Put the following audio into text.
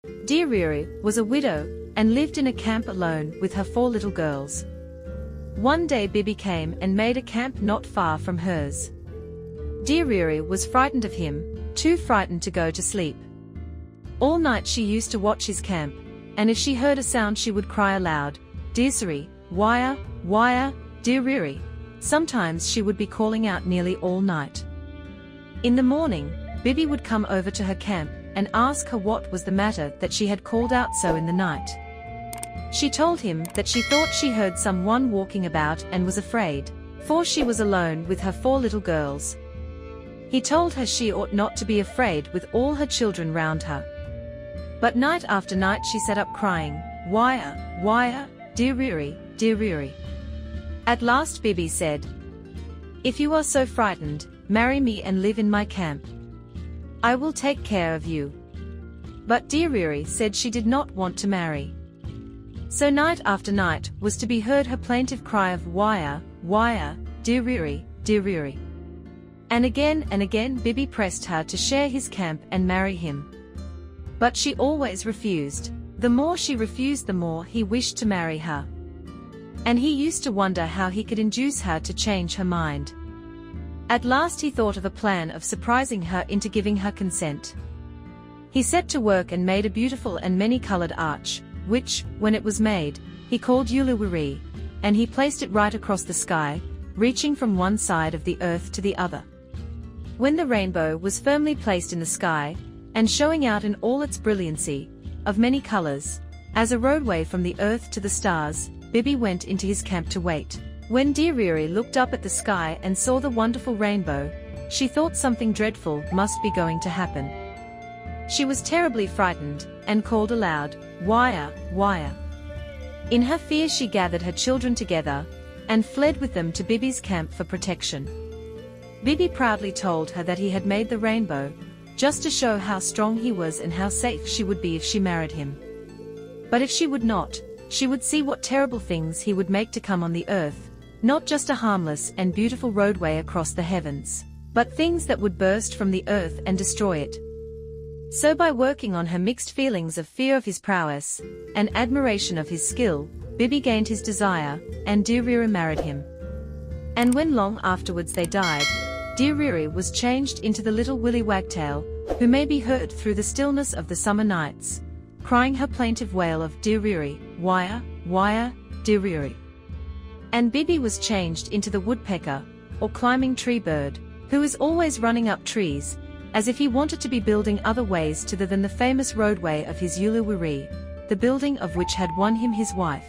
Deereeree was a widow and lived in a camp alone with her 4 little girls. One day Bibbee came and made a camp not far from hers. Deereeree was frightened of him, too frightened to go to sleep. All night she used to watch his camp, and if she heard a sound she would cry aloud, "Deereeree, wire, wire, Deereeree." Sometimes she would be calling out nearly all night. In the morning, Bibbee would come over to her camp and ask her what was the matter that she had called out so in the night. She told him that she thought she heard someone walking about and was afraid, for she was alone with her 4 little girls. He told her she ought not to be afraid with all her children round her. But night after night she sat up crying, "Wire, wire, Deereeree, Deereeree." At last Bibbee said, "If you are so frightened, marry me and live in my camp. I will take care of you." But Deereeree said she did not want to marry. So night after night was to be heard her plaintive cry of "Wire, wire, Deereeree, Deereeree." And again Bibbee pressed her to share his camp and marry him. But she always refused. The more she refused, the more he wished to marry her. And he used to wonder how he could induce her to change her mind. At last he thought of a plan of surprising her into giving her consent. He set to work and made a beautiful and many-colored arch, which, when it was made, he called Willy, and he placed it right across the sky, reaching from one side of the earth to the other. When the rainbow was firmly placed in the sky, and showing out in all its brilliancy, of many colors, as a roadway from the earth to the stars, Bibbee went into his camp to wait. When Deereeree looked up at the sky and saw the wonderful rainbow, she thought something dreadful must be going to happen. She was terribly frightened, and called aloud, "Wire, wire." In her fear she gathered her children together, and fled with them to Bibbee's camp for protection. Bibbee proudly told her that he had made the rainbow, just to show how strong he was and how safe she would be if she married him. But if she would not, she would see what terrible things he would make to come on the earth, not just a harmless and beautiful roadway across the heavens, but things that would burst from the earth and destroy it. So by working on her mixed feelings of fear of his prowess, and admiration of his skill, Bibbee gained his desire, and Deereeree married him. And when long afterwards they died, Deereeree was changed into the little Willy Wagtail, who may be heard through the stillness of the summer nights, crying her plaintive wail of "Deereeree, wire, wire, Deereeree." And Bibbee was changed into the woodpecker, or climbing tree bird, who is always running up trees, as if he wanted to be building other ways to than the famous roadway of his Willy, the building of which had won him his wife.